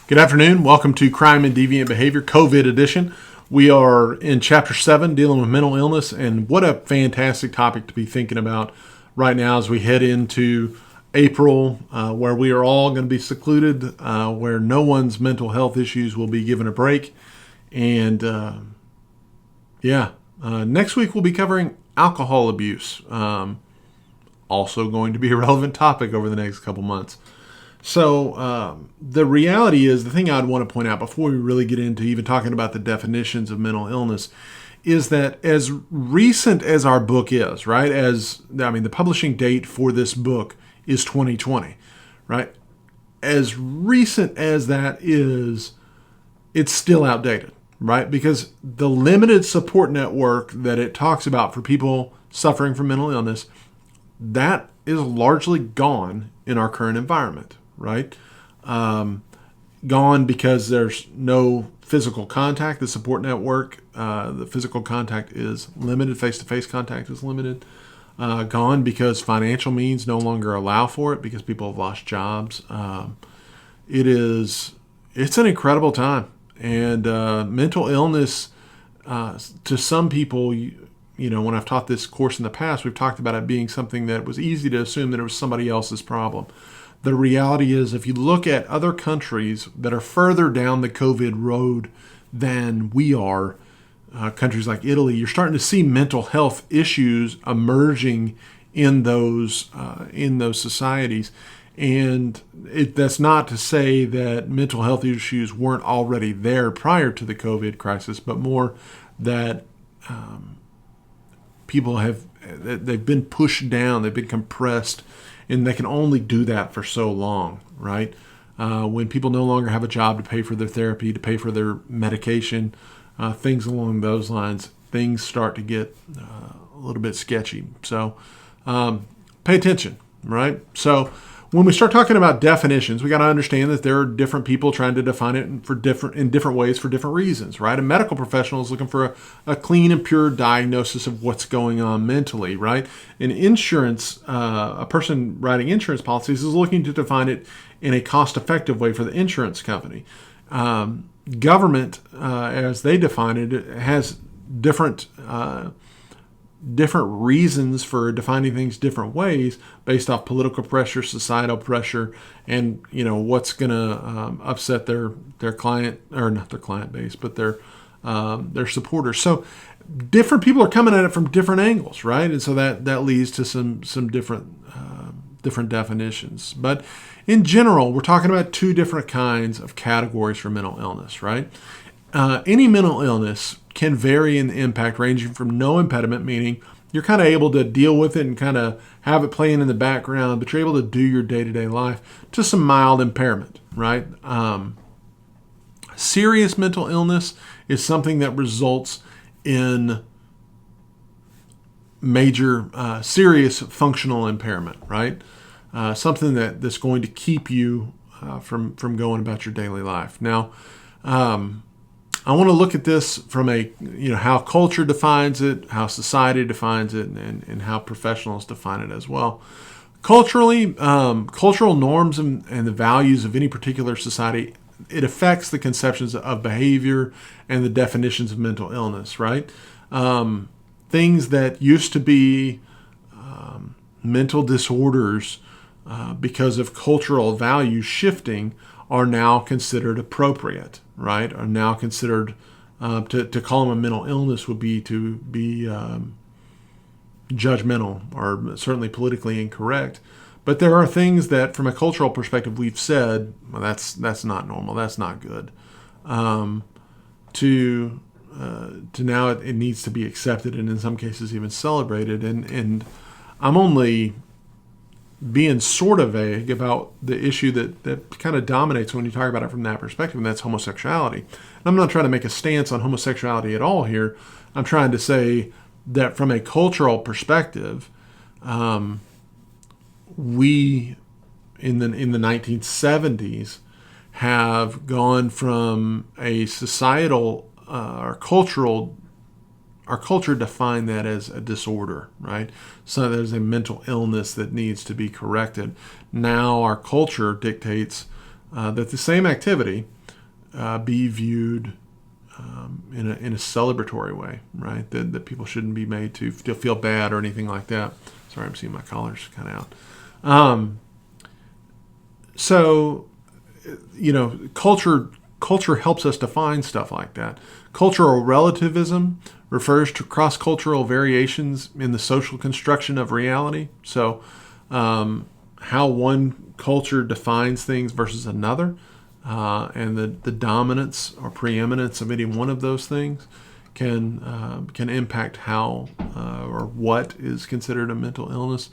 Good afternoon. Welcome to Crime and Deviant Behavior COVID edition. We are in Chapter 7, dealing with mental illness, and what a fantastic topic to be thinking about right now as we head into April, where we are all going to be secluded, where no one's mental health issues will be given a break. And next week we'll be covering alcohol abuse. Also going to be a relevant topic over the next couple months. So the reality is, the thing I'd want to point out before we really get into even talking about the definitions of mental illness is that as recent as our book is, right, the publishing date for this book is 2020, right? As recent as that is, it's still outdated, right? Because the limited support network that it talks about for people suffering from mental illness, that is largely gone in our current environment. Right? Gone because there's no physical contact. The support network, the physical contact is limited. Face-to-face contact is limited. Gone because financial means no longer allow for it because people have lost jobs. It's an incredible time. And mental illness, to some people, when I've taught this course in the past, we've talked about it being something that was easy to assume that it was somebody else's problem. The reality is, if you look at other countries that are further down the COVID road than we are, countries like Italy, you're starting to see mental health issues emerging in those societies. And that's not to say that mental health issues weren't already there prior to the COVID crisis, but more that people they've been pushed down, they've been compressed, and they can only do that for so long, right? When people no longer have a job to pay for their therapy, to pay for their medication, things along those lines, things start to get a little bit sketchy. So pay attention, right? So when we start talking about definitions, we got to understand that there are different people trying to define it in different ways for different reasons, right? A medical professional is looking for a clean and pure diagnosis of what's going on mentally, right? An insurance, a person writing insurance policies is looking to define it in a cost-effective way for the insurance company. Government, as they define it, has different reasons for defining things different ways based off political pressure, societal pressure, and what's going to upset their client, or not their client base, but their supporters. So different people are coming at it from different angles, right? And so that leads to some different definitions. But in general, we're talking about two different kinds of categories for mental illness, right? Any mental illness can vary in the impact, ranging from no impediment, meaning you're kind of able to deal with it and kind of have it playing in the background, but you're able to do your day-to-day life, to some mild impairment, right? Serious mental illness is something that results in major, serious functional impairment, right? Something that's going to keep you from going about your daily life. Now, I want to look at this from how culture defines it, how society defines it, and how professionals define it as well. Culturally, cultural norms and the values of any particular society, it affects the conceptions of behavior and the definitions of mental illness, right? Things that used to be mental disorders because of cultural values shifting are now considered appropriate, right? Are now considered, to call them a mental illness would be to be judgmental or certainly politically incorrect. But there are things that, from a cultural perspective, we've said, well, that's not normal, that's not good. To now it needs to be accepted and in some cases even celebrated. And I'm only being sort of vague about the issue that kind of dominates when you talk about it from that perspective, and that's homosexuality. And I'm not trying to make a stance on homosexuality at all here. I'm trying to say that from a cultural perspective, we in the 1970s have gone from a societal or cultural. Our culture defined that as a disorder, right? So there's a mental illness that needs to be corrected. Now our culture dictates that the same activity be viewed in a celebratory way, right? That people shouldn't be made to feel bad or anything like that. Sorry, I'm seeing my collars kind of out. So, culture helps us define stuff like that. Cultural relativism refers to cross-cultural variations in the social construction of reality. So, how one culture defines things versus another, and the dominance or preeminence of any one of those things can impact how or what is considered a mental illness.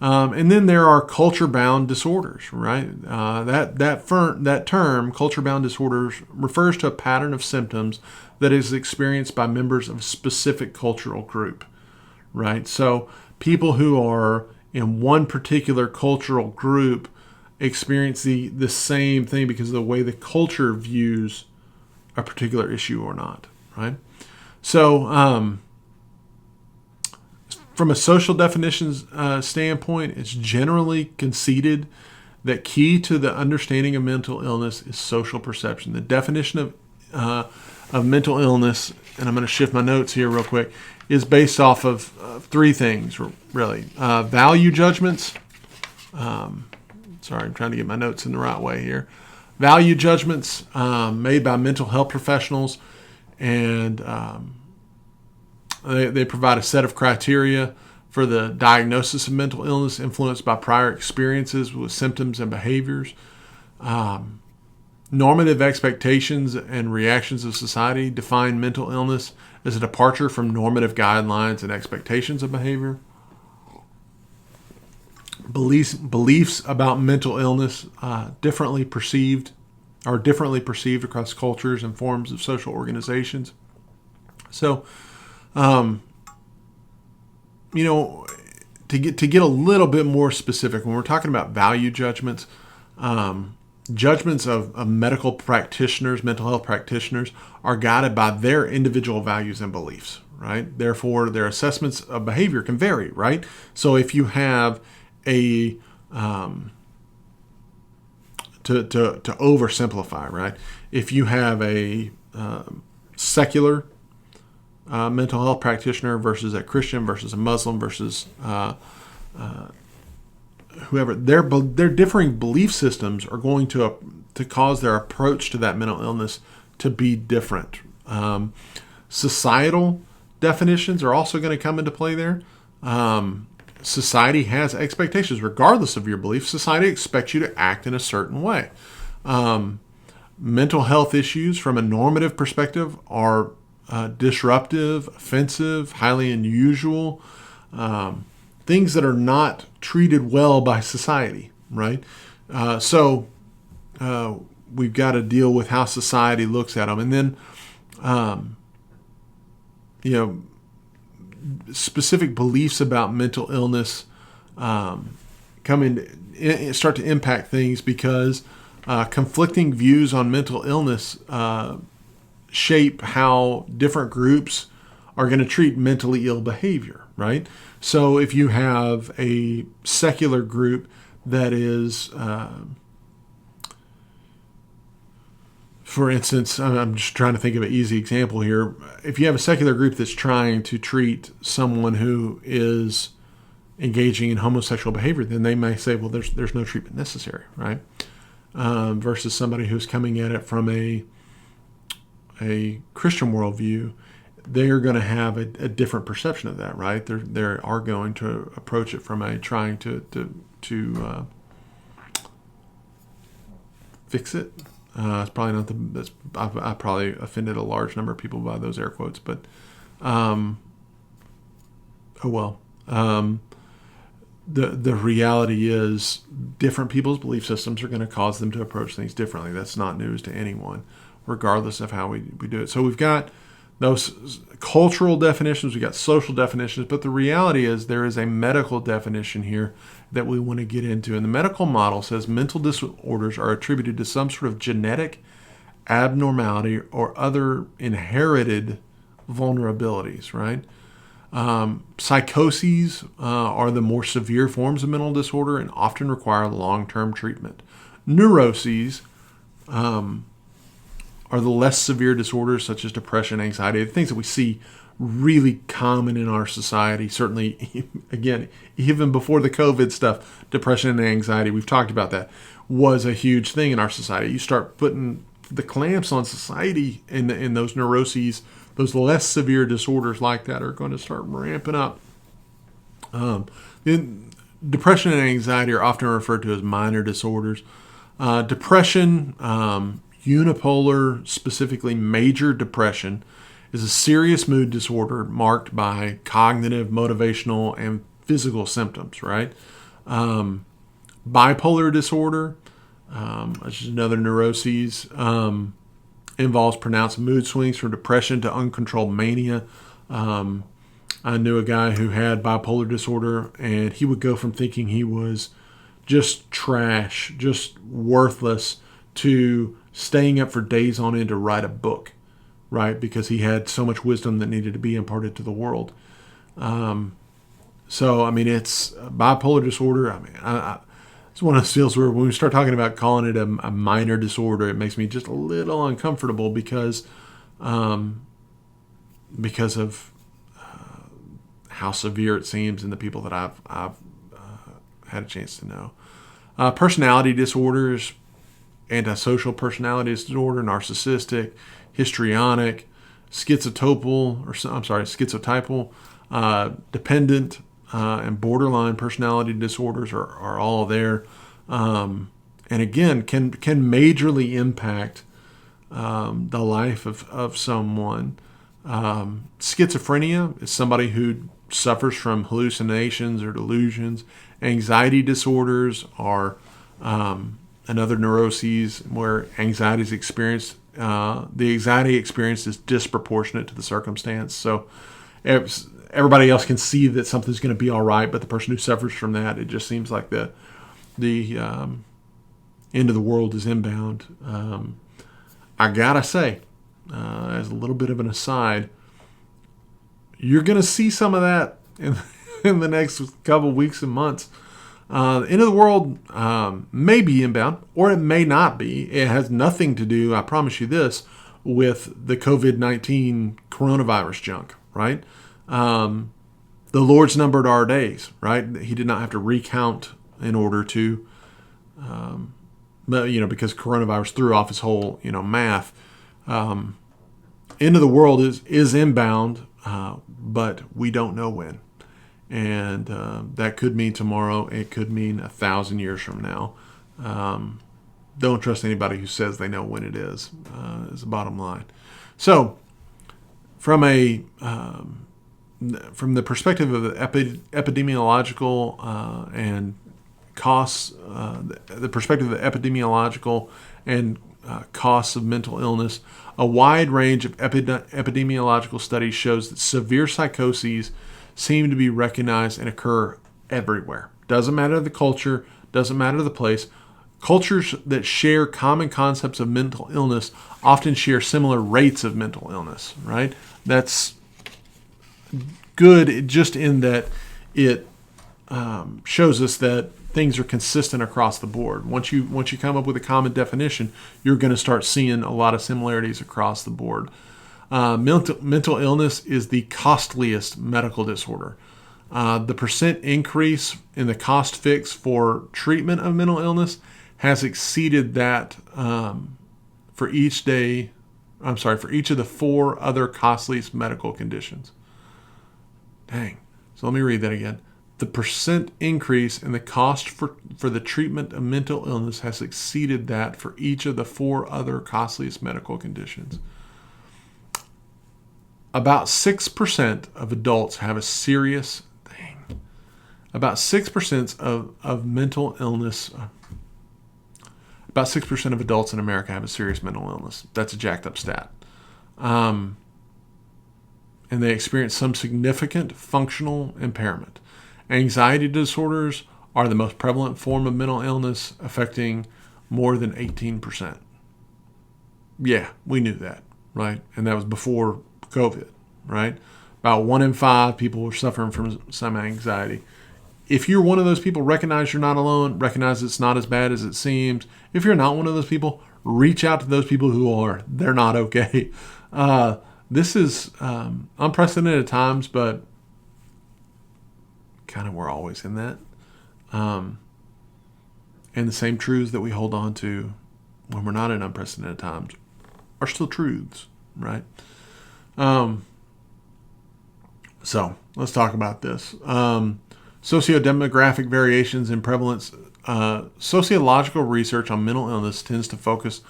And then there are culture-bound disorders, right? That term, culture-bound disorders, refers to a pattern of symptoms that is experienced by members of a specific cultural group, right? So people who are in one particular cultural group experience the same thing because of the way the culture views a particular issue or not, right? So, from a social definitions standpoint, it's generally conceded that key to the understanding of mental illness is social perception. The definition of mental illness, and I'm going to shift my notes here real quick, is based off of three things, really. Value judgments. Sorry, I'm trying to get my notes in the right way here. Value judgments made by mental health professionals, and they provide a set of criteria for the diagnosis of mental illness influenced by prior experiences with symptoms and behaviors. Normative expectations and reactions of society define mental illness as a departure from normative guidelines and expectations of behavior. Beliefs about mental illness differently perceived across cultures and forms of social organizations. So, to get a little bit more specific, when we're talking about value judgments, judgments of medical practitioners, mental health practitioners, are guided by their individual values and beliefs, right? Therefore, their assessments of behavior can vary, right? So if you have to oversimplify, right? If you have a secular mental health practitioner versus a Christian versus a Muslim versus whoever, their differing belief systems are going to cause their approach to that mental illness to be different. Societal definitions are also going to come into play there. Society has expectations. Regardless of your beliefs, society expects you to act in a certain way. Mental health issues from a normative perspective are disruptive, offensive, highly unusual, things that are not treated well by society, right? So we've got to deal with how society looks at them. And then, specific beliefs about mental illness start to impact things because conflicting views on mental illness shape how different groups are going to treat mentally ill behavior, right? So if you have a secular group that is, for instance, I'm just trying to think of an easy example here. If you have a secular group that's trying to treat someone who is engaging in homosexual behavior, then they may say, well, there's no treatment necessary, right? Versus somebody who's coming at it from a Christian worldview, they're going to have a different perception of that, right? They are going to approach it from a trying to fix it. It's probably not the best. I probably offended a large number of people by those air quotes, but oh well. The reality is different people's belief systems are going to cause them to approach things differently. That's not news to anyone, regardless of how we do it. So we've got those cultural definitions, we've got social definitions, but the reality is there is a medical definition here that we want to get into. And the medical model says mental disorders are attributed to some sort of genetic abnormality or other inherited vulnerabilities, right? Psychoses are the more severe forms of mental disorder and often require long-term treatment. Neuroses are the less severe disorders such as depression, anxiety, the things that we see really common in our society. Certainly, again, even before the COVID stuff, depression and anxiety, we've talked about that, was a huge thing in our society. You start putting the clamps on society in those neuroses, those less severe disorders like that are going to start ramping up. Then depression and anxiety are often referred to as minor disorders. Depression, unipolar, specifically major depression, is a serious mood disorder marked by cognitive, motivational, and physical symptoms, right? Bipolar disorder, which is another neuroses, involves pronounced mood swings from depression to uncontrolled mania. I knew a guy who had bipolar disorder, and he would go from thinking he was just trash, just worthless, to staying up for days on end to write a book, right? Because he had so much wisdom that needed to be imparted to the world. So, I mean, it's bipolar disorder. I mean, it's one of those deals where when we start talking about calling it a minor disorder, it makes me just a little uncomfortable because of how severe it seems in the people that I've had a chance to know. Personality disorders, antisocial personality disorder, narcissistic, histrionic, schizotypal, dependent, and borderline personality disorders are all there. And again, can majorly impact the life of someone. Schizophrenia is somebody who suffers from hallucinations or delusions. Anxiety disorders are another neuroses where anxiety is experienced. The anxiety experience is disproportionate to the circumstance. So everybody else can see that something's going to be all right, but the person who suffers from that, it just seems like the end of the world is inbound. I gotta say, as a little bit of an aside, you're going to see some of that in the next couple weeks and months. The end of the world may be inbound, or it may not be. It has nothing to do, I promise you this, with the COVID-19 coronavirus junk, right? The Lord's numbered our days, right? He did not have to recount in order to, because coronavirus threw off his whole, math. End of the world is inbound, but we don't know when. And that could mean tomorrow. It could mean 1,000 years from now. Don't trust anybody who says they know when it is the bottom line. So, from the perspective of the epidemiological and costs, the perspective of the epidemiological and costs of mental illness, a wide range of epidemiological studies shows that severe psychoses seem to be recognized and occur everywhere. Doesn't matter the culture, doesn't matter the place. Cultures that share common concepts of mental illness often share similar rates of mental illness, right? That's good just in that it shows us that things are consistent across the board. Once you come up with a common definition, you're going to start seeing a lot of similarities across the board. Mental illness is the costliest medical disorder. The percent increase in the cost fix for treatment of mental illness has exceeded that for each of the 4 other costliest medical conditions. Dang. So let me read that again. The percent increase in the cost for the treatment of mental illness has exceeded that for each of the 4 other costliest medical conditions. About 6% of adults have a serious, about 6% of mental illness, about 6% of adults in America have a serious mental illness. That's a jacked up stat. And they experience some significant functional impairment. Anxiety disorders are the most prevalent form of mental illness, affecting more than 18%. Yeah, we knew that, right? And that was before COVID, right? About 1 in 5 people were suffering from some anxiety. If you're one of those people, recognize you're not alone. Recognize it's not as bad as it seems. If you're not one of those people, Reach out to those people who are. They're not okay. This is unprecedented times, but kind of we're always in that. And the same truths that we hold on to when we're not in unprecedented times are still truths, right? So let's talk about this. Sociodemographic variations in prevalence. Sociological research on mental illness tends to focus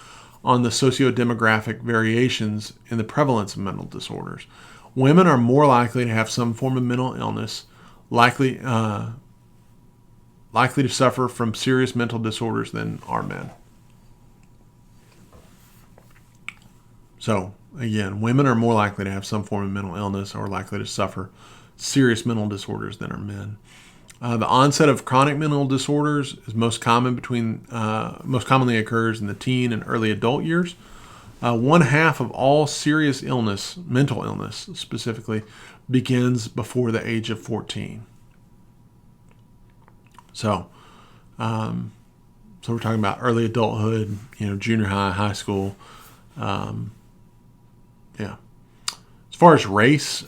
on the sociodemographic variations in the prevalence of mental disorders. Women are more likely to have some form of mental illness, likely to suffer from serious mental disorders than are men. So, again, women are more likely to have some form of mental illness or likely to suffer serious mental disorders than are men. The onset of chronic mental disorders is most commonly occurs in the teen and early adult years. 1/2 of all serious illness, mental illness specifically, begins before the age of 14. So we're talking about early adulthood, junior high, high school. As far as race,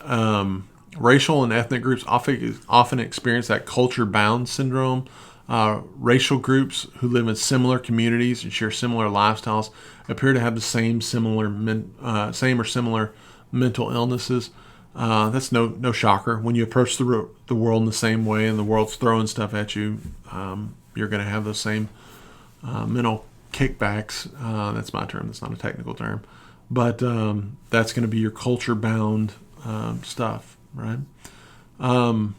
racial and ethnic groups often experience that culture-bound syndrome. Racial groups who live in similar communities and share similar lifestyles appear to have the same or similar mental illnesses. That's no shocker. When you approach the world in the same way and the world's throwing stuff at you, you're going to have those same mental kickbacks. That's my term. That's not a technical term. But that's going to be your culture-bound stuff, right? As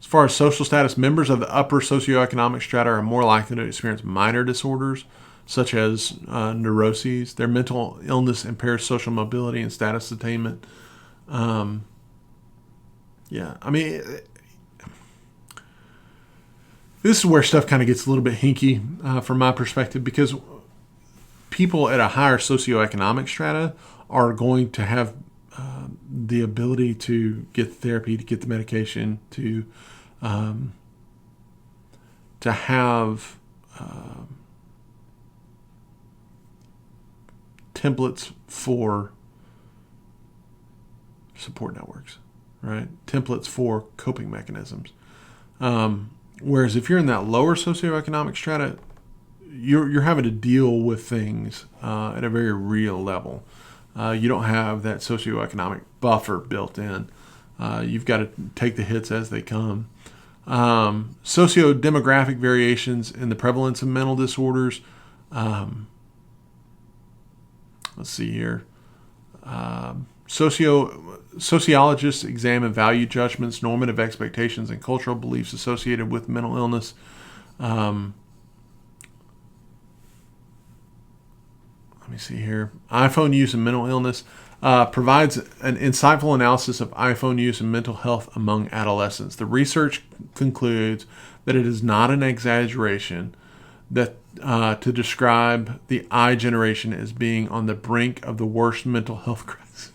far as social status, members of the upper socioeconomic strata are more likely to experience minor disorders, such as neuroses. Their mental illness impairs social mobility and status attainment. This is where stuff kind of gets a little bit hinky from my perspective, because people at a higher socioeconomic strata are going to have the ability to get therapy, to get the medication, to have templates for support networks, right? Templates for coping mechanisms. Whereas if you're in that lower socioeconomic strata, you're having to deal with things at a very real level. You don't have that socioeconomic buffer built in. You've got to take the hits as they come. Sociodemographic variations in the prevalence of mental disorders. Let's see here. Sociologists examine value judgments, normative expectations, and cultural beliefs associated with mental illness. Let me see here. iPhone use and mental illness provides an insightful analysis of iPhone use and mental health among adolescents. The research concludes that it is not an exaggeration that to describe the iGeneration as being on the brink of the worst mental health crisis.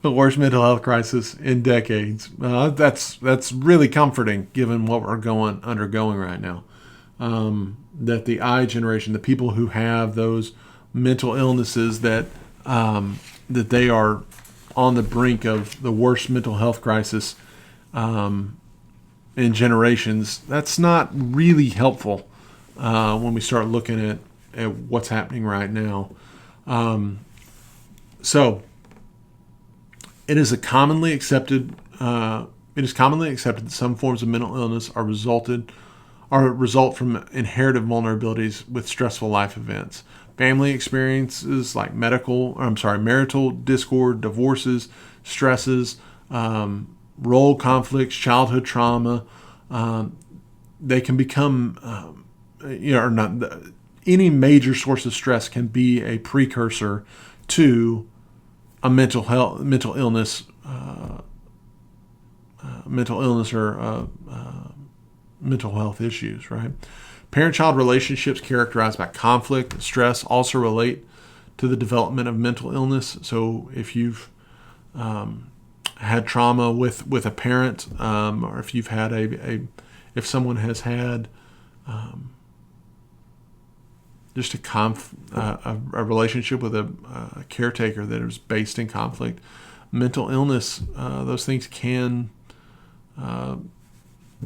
The worst mental health crisis in decades. That's really comforting given what we're undergoing right now. That the iGeneration, the people who have those mental illnesses, that they are on the brink of the worst mental health crisis in generations. That's not really helpful when we start looking at what's happening right now. So it is commonly accepted. That some forms of mental illness are result from inherited vulnerabilities with stressful life events. Family experiences like marital discord, divorces, stresses, role conflicts, childhood trauma. They can become, any major source of stress can be a precursor to a mental illness or mental health issues, right? Parent-child relationships characterized by conflict and stress also relate to the development of mental illness. So if you've had trauma with a parent, or if you've had if someone has had just a relationship with a caretaker that is based in conflict. Mental illness, those things can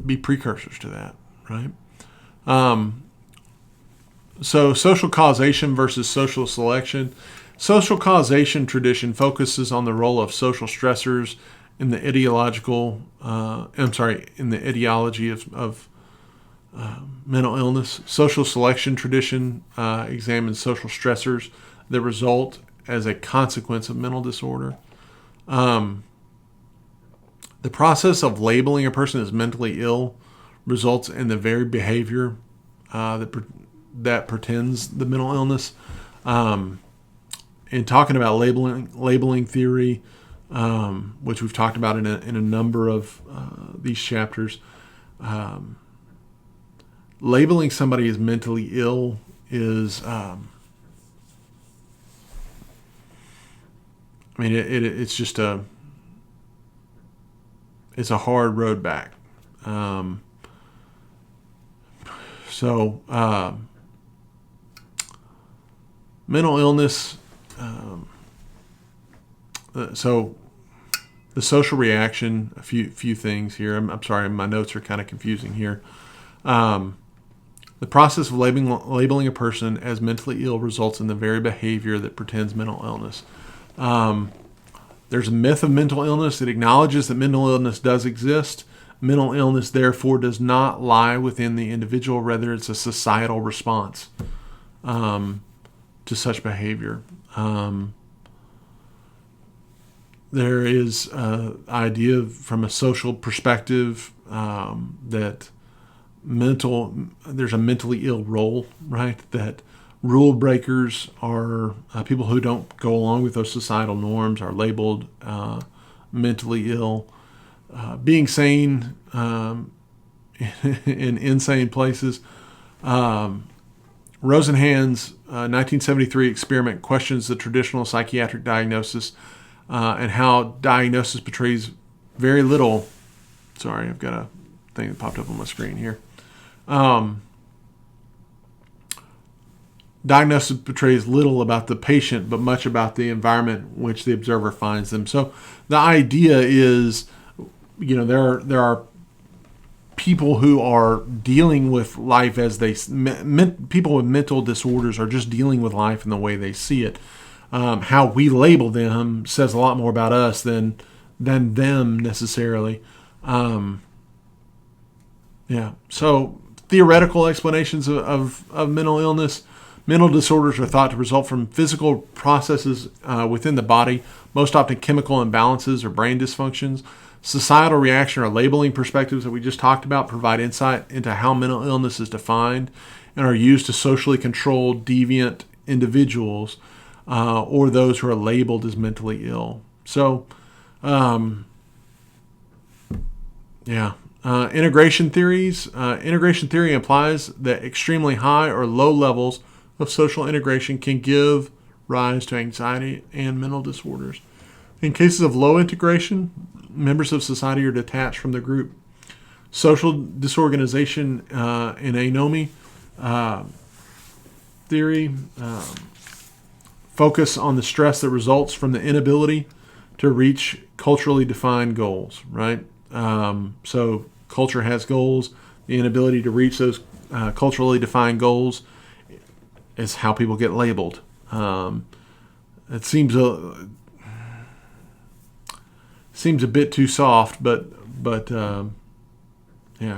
be precursors to that, right? So social causation versus social selection. Social causation tradition focuses on the role of social stressors in the in the etiology of mental illness. Social selection tradition examines social stressors that result as a consequence of mental disorder. The process of labeling a person as mentally ill results in the very behavior that pretends the mental illness. In talking about labeling theory, which we've talked about in a number of these chapters, labeling somebody as mentally ill is, it's just it's a hard road back. Mental illness. So the social reaction. A few things here. I'm sorry, my notes are kind of confusing here. The process of labeling a person as mentally ill results in the very behavior that pretends mental illness. There's a myth of mental illness that acknowledges that mental illness does exist. Mental illness, therefore, does not lie within the individual. Rather, it's a societal response to such behavior. There is an idea from a social perspective that there's a mentally ill role, right? That rule breakers are people who don't go along with those societal norms are labeled mentally ill. Being sane in insane places. Rosenhan's 1973 experiment questions the traditional psychiatric diagnosis and how diagnosis betrays very little. Sorry, I've got a thing that popped up on my screen here. Diagnosis betrays little about the patient, but much about the environment in which the observer finds them. So the idea is, there are people who are dealing with life as people with mental disorders are just dealing with life in the way they see it. How we label them says a lot more about us than them necessarily. So theoretical explanations of mental illness. Mental disorders are thought to result from physical processes within the body, most often chemical imbalances or brain dysfunctions. Societal reaction or labeling perspectives that we just talked about provide insight into how mental illness is defined and are used to socially control deviant individuals or those who are labeled as mentally ill. So, integration theories. Integration theory implies that extremely high or low levels of social integration can give rise to anxiety and mental disorders. In cases of low integration, members of society are detached from the group. Social disorganization in anomy theory focus on the stress that results from the inability to reach culturally defined goals, right? So culture has goals. The inability to reach those culturally defined goals is how people get labeled. It seems a bit too soft, but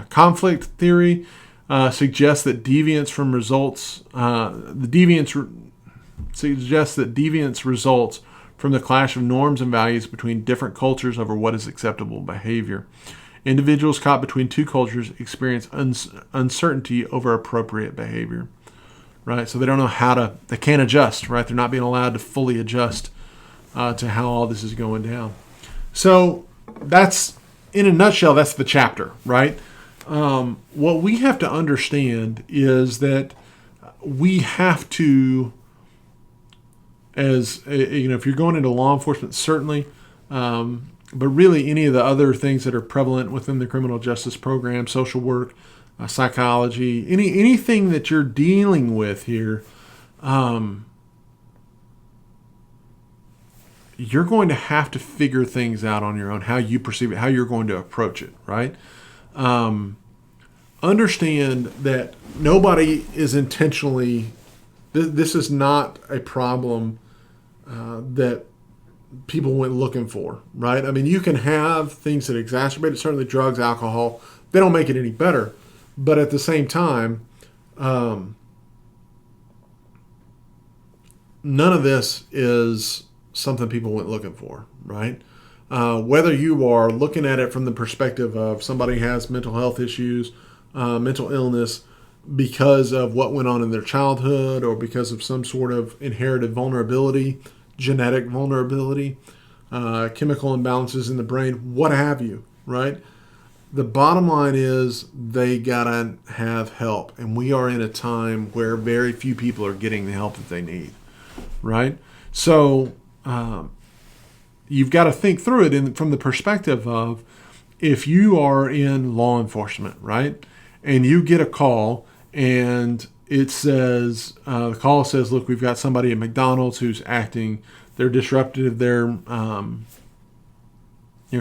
conflict theory suggests that deviance results from the clash of norms and values between different cultures over what is acceptable behavior. Individuals caught between two cultures experience uncertainty over appropriate behavior, right? So they don't know they can't adjust, right? They're not being allowed to fully adjust to how all this is going down. So that's, in a nutshell, that's the chapter, right? What we have to understand is that we have to, if you're going into law enforcement, certainly, but really any of the other things that are prevalent within the criminal justice program, social work, psychology, anything that you're dealing with here, you're going to have to figure things out on your own, how you perceive it, how you're going to approach it, right? Understand that nobody is intentionally, this is not a problem that people went looking for, right? I mean, you can have things that exacerbate it, certainly drugs, alcohol, they don't make it any better. But at the same time, none of this is something people went looking for, right? Whether you are looking at it from the perspective of somebody has mental health issues, mental illness because of what went on in their childhood or because of some sort of inherited vulnerability, genetic vulnerability, chemical imbalances in the brain, what have you, right? The bottom line is they gotta have help, and we are in a time where very few people are getting the help that they need, right? So you've got to think through it from the perspective of if you are in law enforcement, right, and you get a call and it says, the call says, look, we've got somebody at McDonald's who's acting, they're disruptive, they're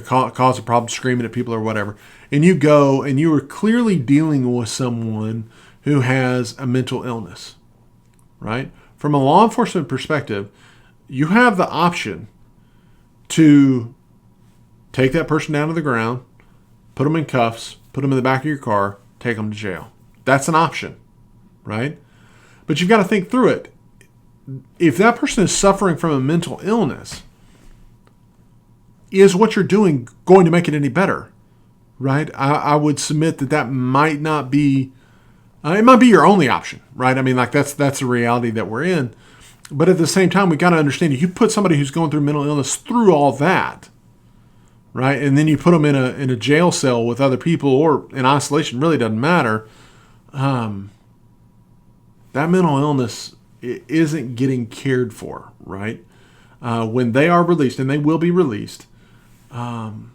cause a problem, screaming at people or whatever, and you go and you are clearly dealing with someone who has a mental illness, right? From a law enforcement perspective, you have the option to take that person down to the ground, put them in cuffs, put them in the back of your car, take them to jail. That's an option, right? But you've got to think through it. If that person is suffering from a mental illness, is what you're doing going to make it any better, right? I would submit that might not be, it might be your only option, right? I mean, like that's the reality that we're in. But at the same time, we got to understand, you put somebody who's going through mental illness through all that, right? And then you put them in a jail cell with other people or in isolation, really doesn't matter. That mental illness isn't getting cared for, right? When they are released, and they will be released, things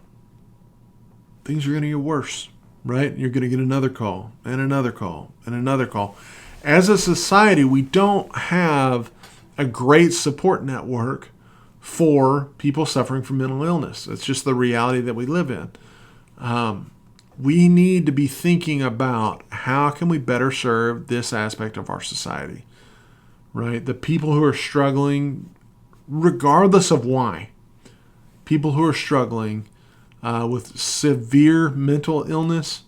are going to get worse, right? You're going to get another call and another call and another call. As a society, we don't have a great support network for people suffering from mental illness. It's just the reality that we live in. We need to be thinking about how can we better serve this aspect of our society, right? The people who are struggling, regardless of why, people who are struggling with severe mental illness,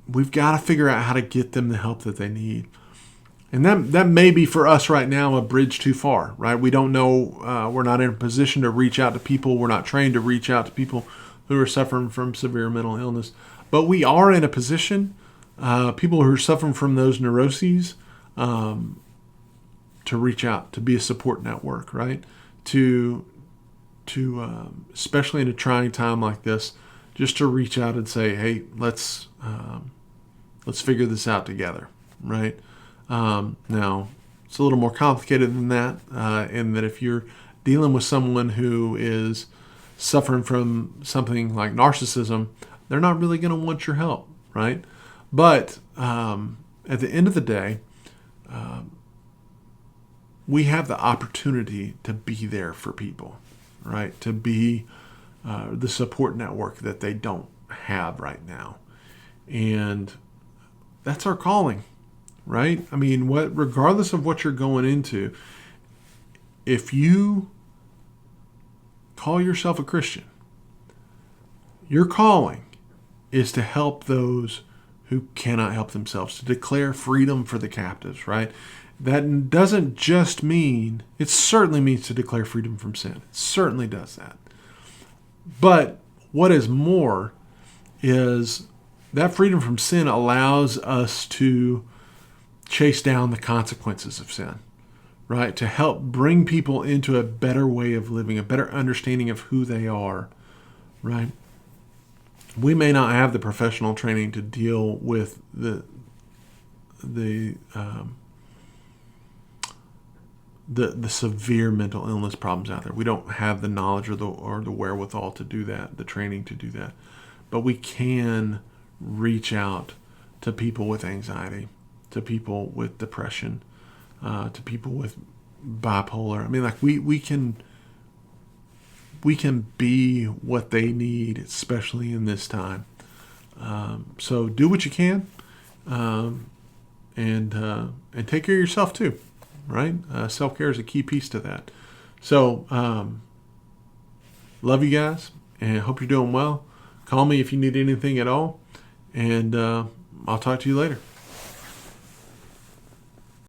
we've got to figure out how to get them the help that they need. And that may be for us right now a bridge too far, right? We don't know. We're not in a position to reach out to people. We're not trained to reach out to people who are suffering from severe mental illness. But we are in a position, people who are suffering from those neuroses, to reach out, to be a support network, right? To especially in a trying time like this, just to reach out and say, hey, let's figure this out together, right? Now, it's a little more complicated than that, in that if you're dealing with someone who is suffering from something like narcissism, they're not really going to want your help, right? But at the end of the day, we have the opportunity to be there for people, right? To be the support network that they don't have right now. And that's our calling, right? I mean, regardless of what you're going into, if you call yourself a Christian, your calling is to help those who cannot help themselves, to declare freedom for the captives, right? That doesn't just mean, it certainly means to declare freedom from sin. It certainly does that. But what is more is that freedom from sin allows us to chase down the consequences of sin, right? To help bring people into a better way of living, a better understanding of who they are, right? We may not have the professional training to deal with the severe mental illness problems out there. We don't have the knowledge or the wherewithal to do that, the training to do that. But we can reach out to people with anxiety, to people with depression, to people with bipolar. I mean, like we can be what they need, especially in this time. So do what you can, and take care of yourself too, right? Self-care is a key piece to that. So love you guys, and hope you're doing well. Call me if you need anything at all, and I'll talk to you later.